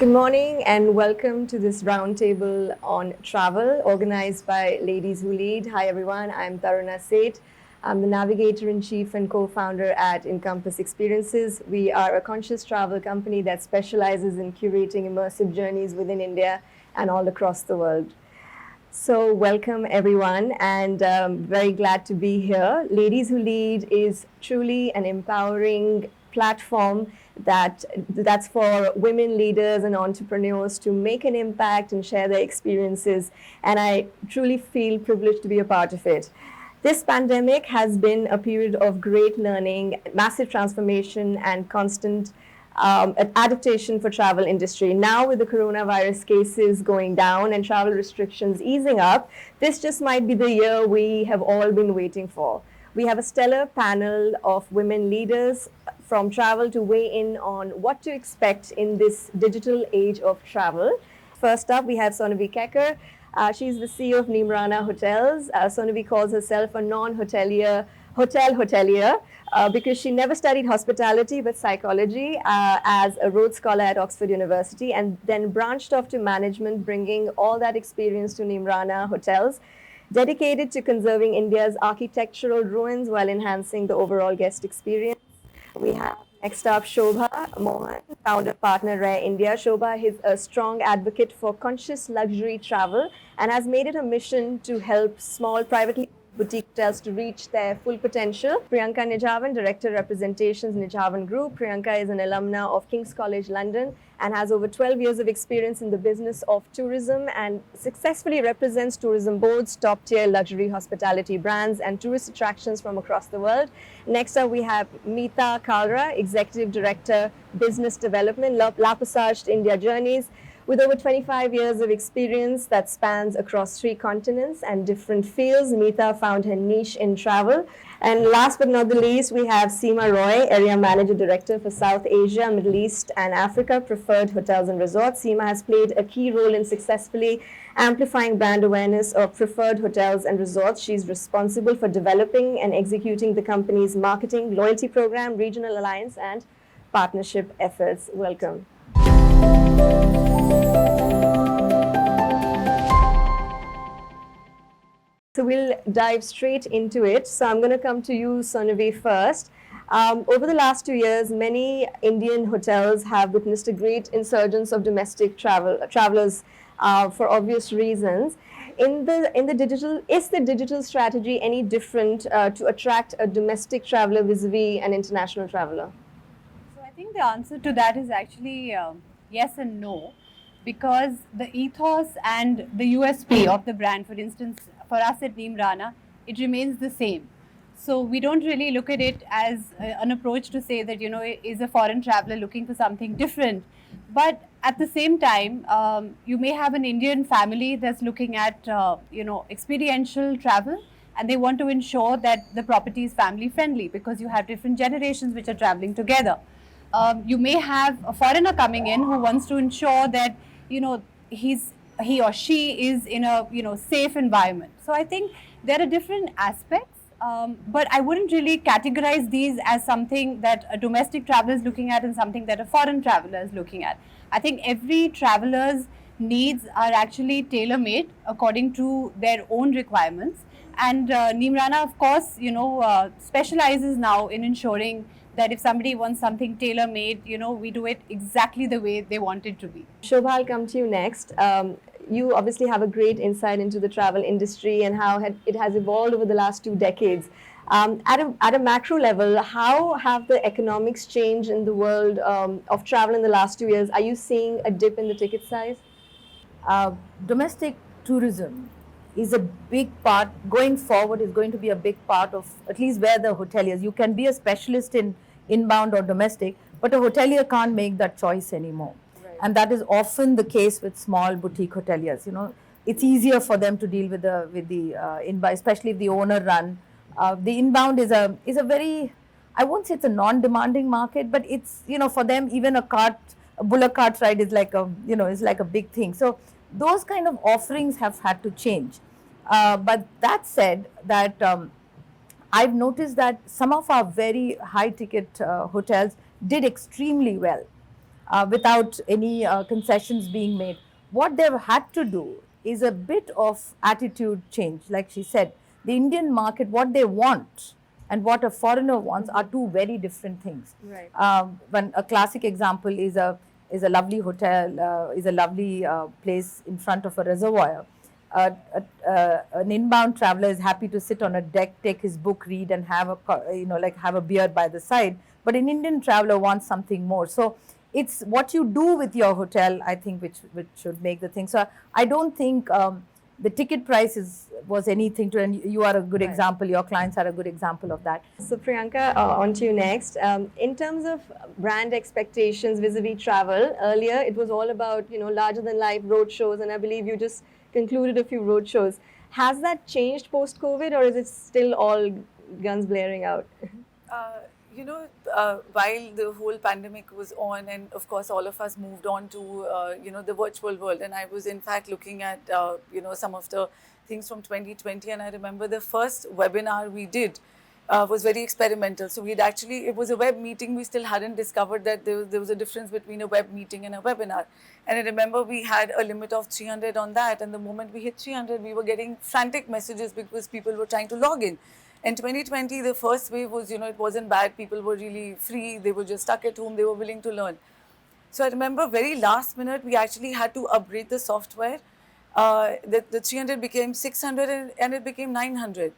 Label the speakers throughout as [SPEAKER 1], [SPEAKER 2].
[SPEAKER 1] Good morning and welcome to this roundtable on travel organized by Ladies Who Lead. Hi everyone, I'm Taruna Seth. I'm the Navigator-in-Chief and co-founder at Encompass Experiences. We are a conscious travel company that specializes in curating immersive journeys within India and all across the world. So welcome everyone, and very glad to be here. Ladies Who Lead is truly an empowering platform that's for women leaders and entrepreneurs to make an impact and share their experiences, and I truly feel privileged to be a part of it. This pandemic has been a period of great learning, massive transformation, and constant adaptation for travel industry. Now with the coronavirus cases going down and travel restrictions easing up, this just might be the year we have all been waiting for. We have a stellar panel of women leaders from travel to weigh in on what to expect in this digital age of travel. First up, we have Sonavi Kaicker. She's the CEO of Neemrana Hotels. Sonavi calls herself a non-hotelier hotelier because she never studied hospitality but psychology as a Rhodes Scholar at Oxford University, and then branched off to management, bringing all that experience to Neemrana Hotels, dedicated to conserving India's architectural ruins while enhancing the overall guest experience. We have next up Shoba, Mohan, founder partner Rare India. Shoba is a strong advocate for conscious luxury travel and has made it a mission to help small privately boutique hotels to reach their full potential. Priyanka Nijhawan, Director Representations, Nijhawan Group. Priyanka is an alumna of King's College London and has over 12 years of experience in the business of tourism and successfully represents tourism boards, top-tier luxury hospitality brands, and tourist attractions from across the world. Next up, we have Meeta, Kalra, Executive Director, Business Development, La Passage India Journeys. With over 25 years of experience that spans across 3 continents and different fields, Meeta found her niche in travel. And last but not the least, we have Seema Roy, Area Manager Director for South Asia, Middle East and Africa Preferred Hotels and Resorts. Seema has played a key role in successfully amplifying brand awareness of preferred hotels and resorts. She's responsible for developing and executing the company's marketing, loyalty program, regional alliance and partnership efforts. Welcome. So we'll dive straight into it. So I'm going to come to you, Sonavi, first. Over the last 2 years, many Indian hotels have witnessed a great insurgence of domestic travelers for obvious reasons. Is the digital strategy any different to attract a domestic traveler vis-a-vis an international traveler?
[SPEAKER 2] So I think the answer to that is actually yes and no, because the ethos and the USP of the brand, for instance, for us at Neemrana, it remains the same. So we don't really look at it as an approach to say that, is a foreign traveler looking for something different. But at the same time, you may have an Indian family that's looking at, experiential travel, and they want to ensure that the property is family friendly because you have different generations which are traveling together. You may have a foreigner coming in who wants to ensure that, he or she is in a safe environment. So I think there are different aspects, but I wouldn't really categorize these as something that a domestic traveler is looking at and something that a foreign traveler is looking at. I think every traveler's needs are actually tailor-made according to their own requirements. And Neemrana, of course, specializes now in ensuring that if somebody wants something tailor-made, we do it exactly the way they want it to be.
[SPEAKER 1] Shoba, I'll come to you next. You obviously have a great insight into the travel industry and how it has evolved over the last 2 decades. At a macro level, how have the economics changed in the world of travel in the last 2 years? Are you seeing a dip in the ticket size?
[SPEAKER 3] Domestic tourism is a big part, going forward is going to be a big part of at least where the hoteliers, you can be a specialist in inbound or domestic, but a hotelier can't make that choice anymore. Right. And that is often the case with small boutique hoteliers. It's easier for them to deal with the inbound, especially if the owner run. The inbound is a very, I won't say it's a non-demanding market, but it's, for them, even a bullock cart ride is like a big thing. So those kind of offerings have had to change. But that said, that I've noticed that some of our very high ticket hotels did extremely well. without any concessions being made. What they've had to do is a bit of attitude change. Like she said, the Indian market, what they want and what a foreigner wants are two very different things.
[SPEAKER 1] Right.
[SPEAKER 3] When a classic example is a lovely hotel, is a lovely place in front of a reservoir. An inbound traveler is happy to sit on a deck, take his book, read, and have have a beer by the side. But an Indian traveler wants something more. So it's what you do with your hotel, I think, which should make the thing. So I don't think the ticket price was anything to, and you are a good example. Your clients are a good example of that.
[SPEAKER 1] So Priyanka, on to you next. In terms of brand expectations vis-a-vis travel, earlier it was all about larger than life road shows, and I believe you just concluded a few road shows. Has that changed post-COVID, or is it still all guns blaring out?
[SPEAKER 4] While the whole pandemic was on, and of course all of us moved on to the virtual world, and I was in fact looking at some of the things from 2020, and I remember the first webinar we did was very experimental. So it was a web meeting. We still hadn't discovered that there was a difference between a web meeting and a webinar. And I remember we had a limit of 300 on that, and the moment we hit 300, we were getting frantic messages because people were trying to log in. In 2020, the first wave was, it wasn't bad. People were really free. They were just stuck at home. They were willing to learn. So I remember very last minute, we actually had to upgrade the software. The 300 became 600 and it became 900,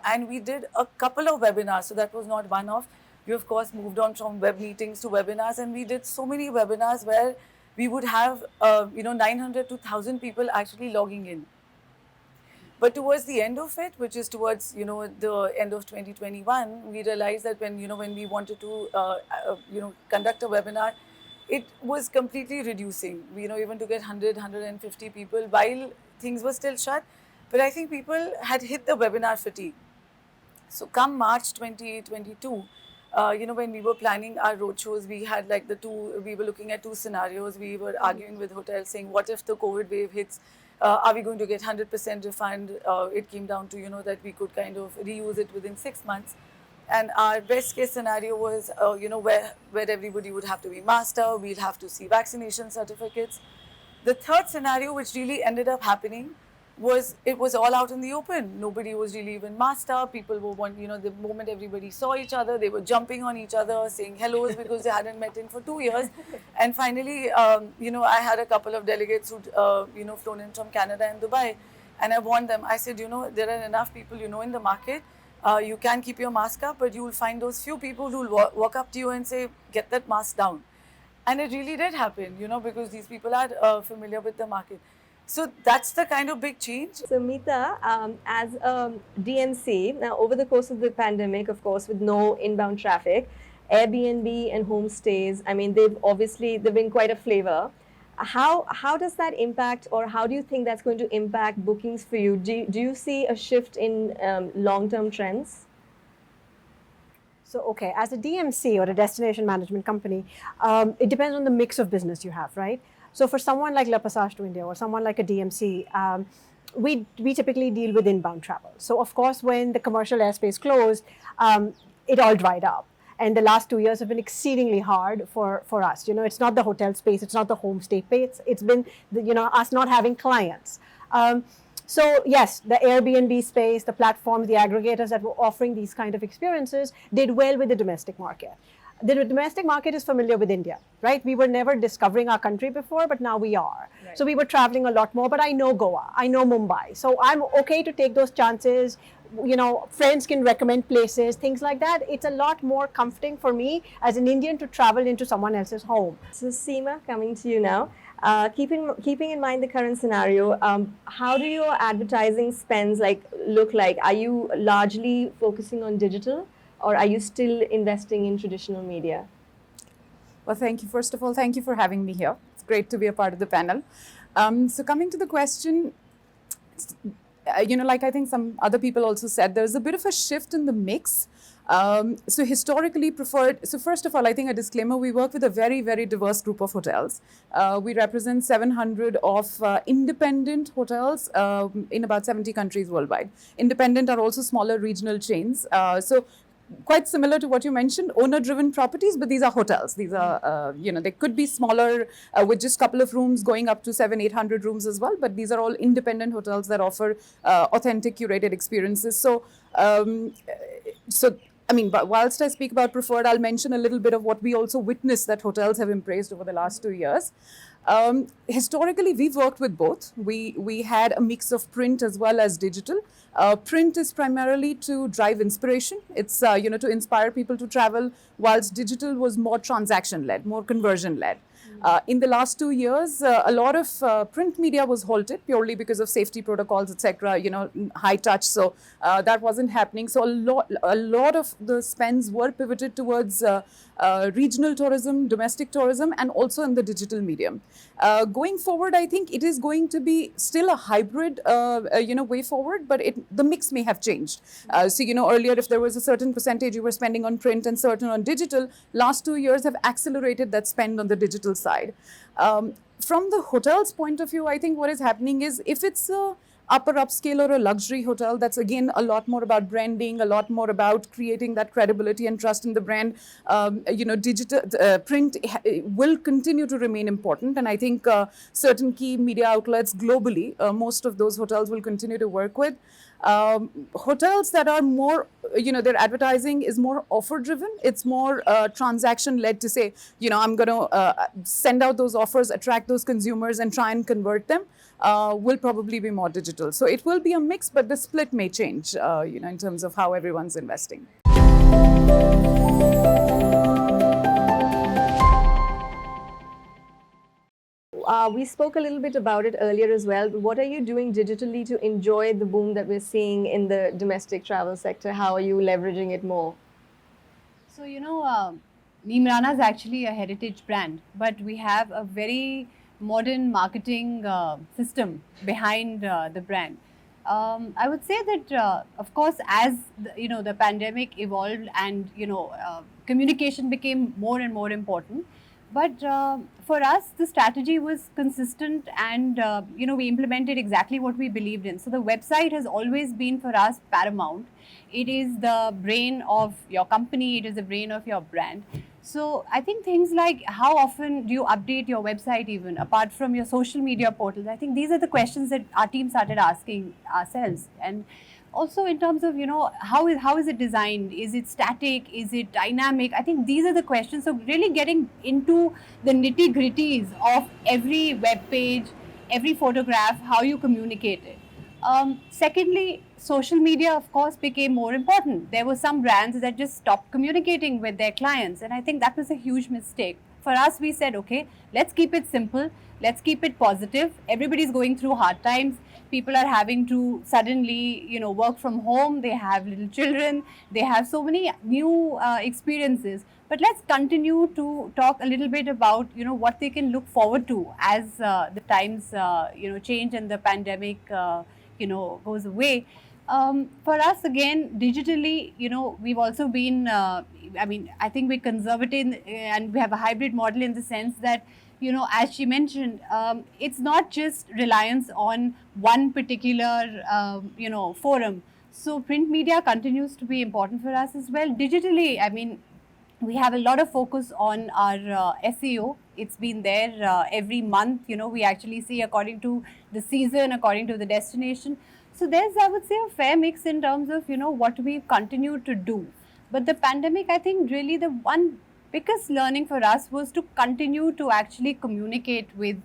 [SPEAKER 4] and we did a couple of webinars. So that was not one-off. We, of course, moved on from web meetings to webinars, and we did so many webinars where we would have, 900 to 1,000 people actually logging in. But towards the end of it, which is towards, the end of 2021, we realized that when we wanted to, conduct a webinar, it was completely reducing. Even to get 100, 150 people while things were still shut. But I think people had hit the webinar fatigue. So come March 2022, when we were planning our roadshows, we had we were looking at two scenarios. We were arguing with hotels saying, what if the COVID wave hits? Are we going to get 100% refund? It came down to, that we could kind of reuse it within 6 months. And our best case scenario was, where everybody would have to be masked up, we'll have to see vaccination certificates. The third scenario, which really ended up happening, was it was all out in the open. Nobody was really even masked up. People were, the moment everybody saw each other, they were jumping on each other, saying hellos because they hadn't met in for 2 years. And finally, I had a couple of delegates who'd, flown in from Canada and Dubai. And I warned them. I said, there are enough people, in the market. You can keep your mask up, but you will find those few people who will walk up to you and say, get that mask down. And it really did happen, because these people are familiar with the market. So that's the kind of big change.
[SPEAKER 1] So Meeta, as a DMC, now over the course of the pandemic, of course, with no inbound traffic, Airbnb and homestays, I mean, they've been quite a flavor. How does that impact, or how do you think that's going to impact bookings for you? Do you see a shift in long-term trends?
[SPEAKER 5] So, okay, as a DMC or a destination management company, it depends on the mix of business you have, right? So for someone like Le Passage to India or someone like a DMC, we typically deal with inbound travel. So of course, when the commercial airspace closed, it all dried up. And the last 2 years have been exceedingly hard for us. It's not the hotel space, it's not the homestay space, it's been us not having clients. So yes, the Airbnb space, the platforms, the aggregators that were offering these kind of experiences did well with the domestic market. The domestic market is familiar with India, right? We were never discovering our country before, but now we are. Right. So we were traveling a lot more, but I know Goa, I know Mumbai. So I'm okay to take those chances. Friends can recommend places, things like that. It's a lot more comforting for me as an Indian to travel into someone else's home.
[SPEAKER 1] So Seema, coming to you now. Keeping in mind the current scenario, how do your advertising spends look like? Are you largely focusing on digital, or are you still investing in traditional media?
[SPEAKER 6] Well, thank you. First of all, thank you for having me here. It's great to be a part of the panel. So coming to the question, like I think some other people also said, there's a bit of a shift in the mix. So historically preferred, so first of all, I think a disclaimer, we work with a very, very diverse group of hotels. We represent 700 of independent hotels in about 70 countries worldwide. Independent are also smaller regional chains. So quite similar to what you mentioned, owner-driven properties, but these are hotels. These are, they could be smaller with just a couple of rooms going up to 700-800 rooms as well, but these are all independent hotels that offer authentic, curated experiences. So, but whilst I speak about preferred, I'll mention a little bit of what we also witnessed that hotels have embraced over the last 2 years. Historically, we've worked with both. We had a mix of print as well as digital. Print is primarily to drive inspiration. It's, to inspire people to travel, whilst digital was more transaction-led, more conversion-led. In the last 2 years, a lot of print media was halted purely because of safety protocols, etc. High touch. So that wasn't happening. So a lot of the spends were pivoted towards regional tourism, domestic tourism, and also in the digital medium. Going forward, I think it is going to be still a hybrid, way forward, but the mix may have changed. Earlier, if there was a certain percentage you were spending on print and certain on digital, last 2 years have accelerated that spend on the digital side. From the hotel's point of view, I think what is happening is if it's a upper upscale or a luxury hotel, that's again a lot more about branding, a lot more about creating that credibility and trust in the brand. Digital print will continue to remain important, and I think certain key media outlets globally, most of those hotels will continue to work with. Hotels that are more, their advertising is more offer driven. It's more transaction led to say, I'm going to send out those offers, attract those consumers and try and convert them. Will probably be more digital. So it will be a mix, but the split may change, in terms of how everyone's investing.
[SPEAKER 1] We spoke a little bit about it earlier as well, but what are you doing digitally to enjoy the boom that we're seeing in the domestic travel sector? How are you leveraging it more?
[SPEAKER 2] So, Neemrana is actually a heritage brand, but we have a very modern marketing system behind the brand. I would say that, of course, as the pandemic evolved and communication became more and more important. But for us, the strategy was consistent, and we implemented exactly what we believed in. So the website has always been for us paramount. It is the brain of your company. It is the brain of your brand. So I think things like how often do you update your website, even apart from your social media portals? I think these are the questions that our team started asking ourselves. And also in terms of, how is it designed? Is it static? Is it dynamic? I think these are the questions. So really getting into the nitty gritties of every web page, every photograph, how you communicate it. Secondly, social media, of course, became more important. There were some brands that just stopped communicating with their clients, and I think that was a huge mistake. For us, we said, okay, let's keep it simple. Let's keep it positive. Everybody's going through hard times. People are having to suddenly, work from home. They have little children. They have so many new experiences. But let's continue to talk a little bit about, what they can look forward to as the times, change and the pandemic, goes away. For us, again, digitally, we've also been, I think we're conservative and we have a hybrid model in the sense that, as she mentioned, it's not just reliance on one particular, forum. So print media continues to be important for us as well. Digitally, we have a lot of focus on our SEO. It's been there every month. We actually see according to the season, according to the destination. So there's, I would say, a fair mix in terms of, what we continue to do. But the pandemic, I think really the one biggest learning for us was to continue to actually communicate with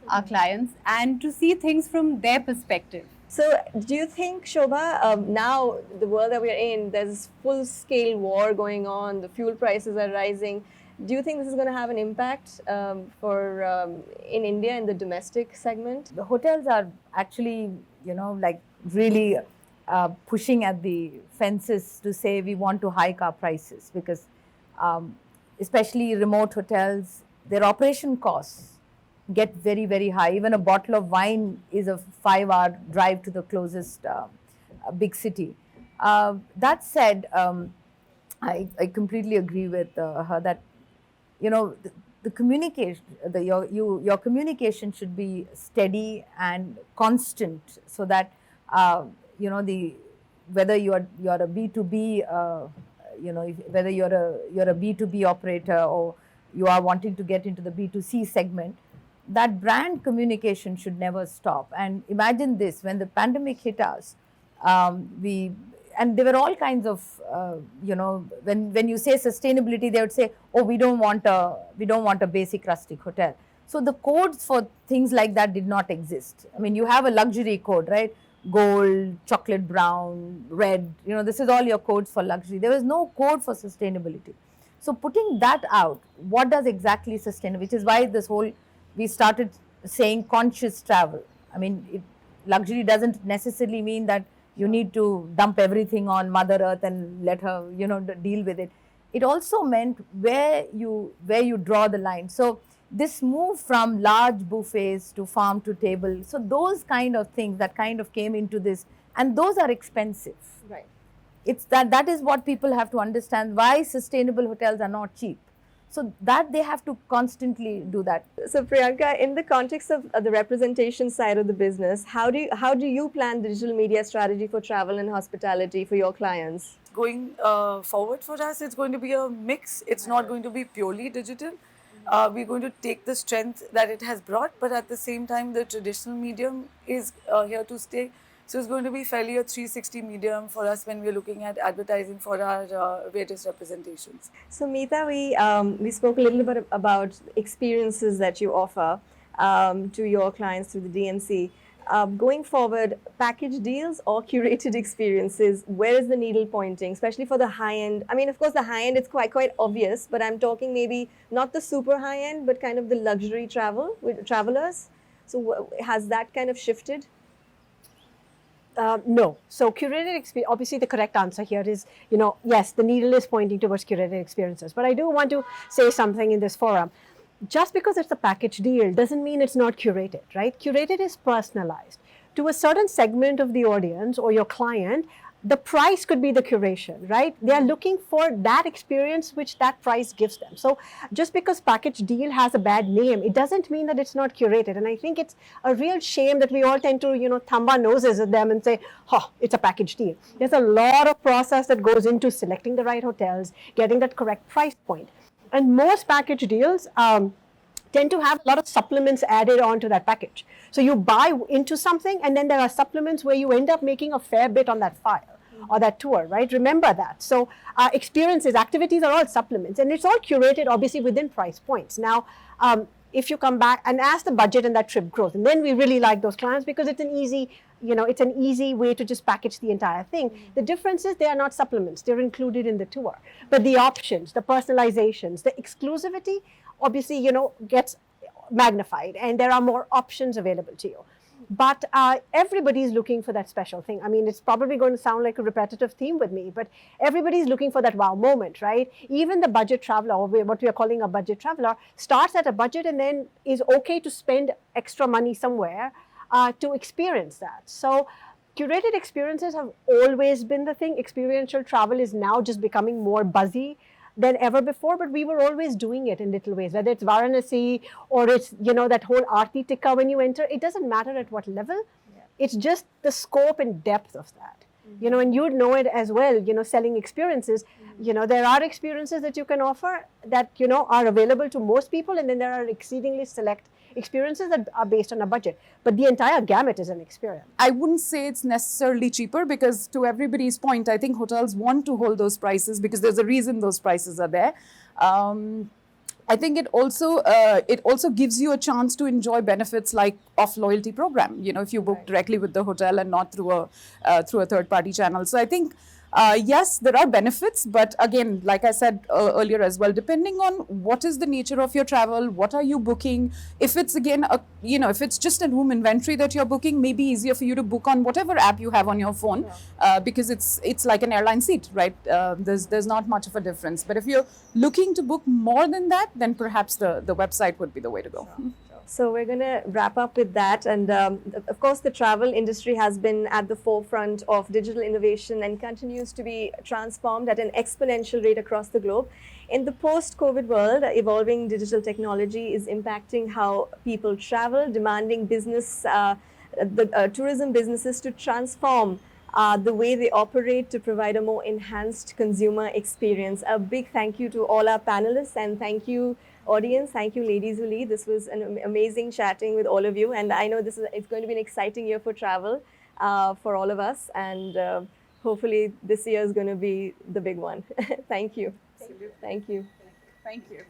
[SPEAKER 2] our clients and to see things from their perspective.
[SPEAKER 1] So do you think, Shoba, now the world that we're in, there's this full-scale war going on, the fuel prices are rising. Do you think this is going to have an impact in India in the domestic segment?
[SPEAKER 3] The hotels are actually, really pushing at the fences to say we want to hike our prices because especially remote hotels, their operation costs get very, very high. Even a bottle of wine is a 5-hour drive to the closest big city. That said, I completely agree with her that, the communication, your communication should be steady and constant so that, whether you're a B2B, whether you're a B2B operator or you are wanting to get into the B2C segment, that brand communication should never stop. And imagine this, when the pandemic hit us, and there were all kinds of, when you say sustainability, they would say, oh, we don't want a basic rustic hotel. So the codes for things like that did not exist. I mean, you have a luxury code, right? Gold, chocolate brown, red, this is all your codes for luxury. There was no code for sustainability. So putting that out, what does exactly sustain, which is why we started saying conscious travel. I mean, luxury doesn't necessarily mean that you need to dump everything on Mother Earth and let her, deal with it. It also meant where you draw the line. So this move from large buffets to farm to table, so those kind of things that kind of came into this, and those are expensive.
[SPEAKER 1] Right.
[SPEAKER 3] It's that is what people have to understand, why sustainable hotels are not cheap. So that they have to constantly do that.
[SPEAKER 1] So Priyanka, in the context of the representation side of the business, how do you plan digital media strategy for travel and hospitality for your clients?
[SPEAKER 4] Going forward for us, it's going to be a mix. It's not going to be purely digital. We're going to take the strength that it has brought, but at the same time, the traditional medium is here to stay. So it's going to be fairly a 360 medium for us when we're looking at advertising for our various representations.
[SPEAKER 1] So Meeta, we spoke a little bit about experiences that you offer to your clients through the DMC. Going forward, package deals or curated experiences, where is the needle pointing, especially for the high end? I mean, of course, the high end, it's quite obvious, but I'm talking maybe not the super high end, but kind of the luxury travel with travelers. So has that kind of shifted?
[SPEAKER 5] No. So curated experience, obviously the correct answer here is, yes, the needle is pointing towards curated experiences. But I do want to say something in this forum. Just because it's a package deal doesn't mean it's not curated, right? Curated is personalized. To a certain segment of the audience or your client, the price could be the curation, right? They are looking for that experience which that price gives them. So just because package deal has a bad name, it doesn't mean that it's not curated. And I think it's a real shame that we all tend to, thumb our noses at them and say, oh, it's a package deal. There's a lot of process that goes into selecting the right hotels, getting that correct price point. And most package deals tend to have a lot of supplements added onto that package. So you buy into something and then there are supplements where you end up making a fair bit on that file or that tour, right? Remember that. So experiences, activities are all supplements and it's all curated obviously within price points. Now, if you come back and as the budget and that trip grows, and then we really like those clients because it's an easy, it's an easy way to just package the entire thing. The difference is they are not supplements, they're included in the tour. But the options, the personalizations, the exclusivity, obviously, gets magnified and there are more options available to you. But everybody is looking for that special thing. I mean, it's probably going to sound like a repetitive theme with me, but everybody's looking for that wow moment, right? Even the budget traveler, or what we are calling a budget traveler, starts at a budget and then is okay to spend extra money somewhere to experience that. So curated experiences have always been the thing. Experiential travel is now just becoming more buzzy than ever before, but we were always doing it in little ways, whether it's Varanasi or it's, that whole Aarti Tikka when you enter, it doesn't matter at what level. Yeah. It's just the scope and depth of that. And you'd know it as well, selling experiences, there are experiences that you can offer that, are available to most people. And then there are exceedingly select experiences that are based on a budget. But the entire gamut is an experience.
[SPEAKER 6] I wouldn't say it's necessarily cheaper because to everybody's point, I think hotels want to hold those prices because there's a reason those prices are there. I think it also gives you a chance to enjoy benefits like off loyalty program, if you book directly with the hotel and not through a third party channel. So I think yes, there are benefits, but again, like I said earlier as well, depending on what is the nature of your travel, what are you booking, if it's again, if it's just a room inventory that you're booking, maybe easier for you to book on whatever app you have on your phone, because it's like an airline seat, right? There's not much of a difference. But if you're looking to book more than that, then perhaps the website would be the way to go.
[SPEAKER 1] So we're going to wrap up with that. And of course, the travel industry has been at the forefront of digital innovation and continues to be transformed at an exponential rate across the globe. In the post-COVID world, evolving digital technology is impacting how people travel, demanding tourism businesses to transform the way they operate to provide a more enhanced consumer experience. A big thank you to all our panelists, and thank you, audience. Thank you, ladies who lead. This was an amazing chatting with all of you, and I know it's going to be an exciting year for travel for all of us, and hopefully this year is going to be the big one. Thank you. Thank you.
[SPEAKER 6] Thank you.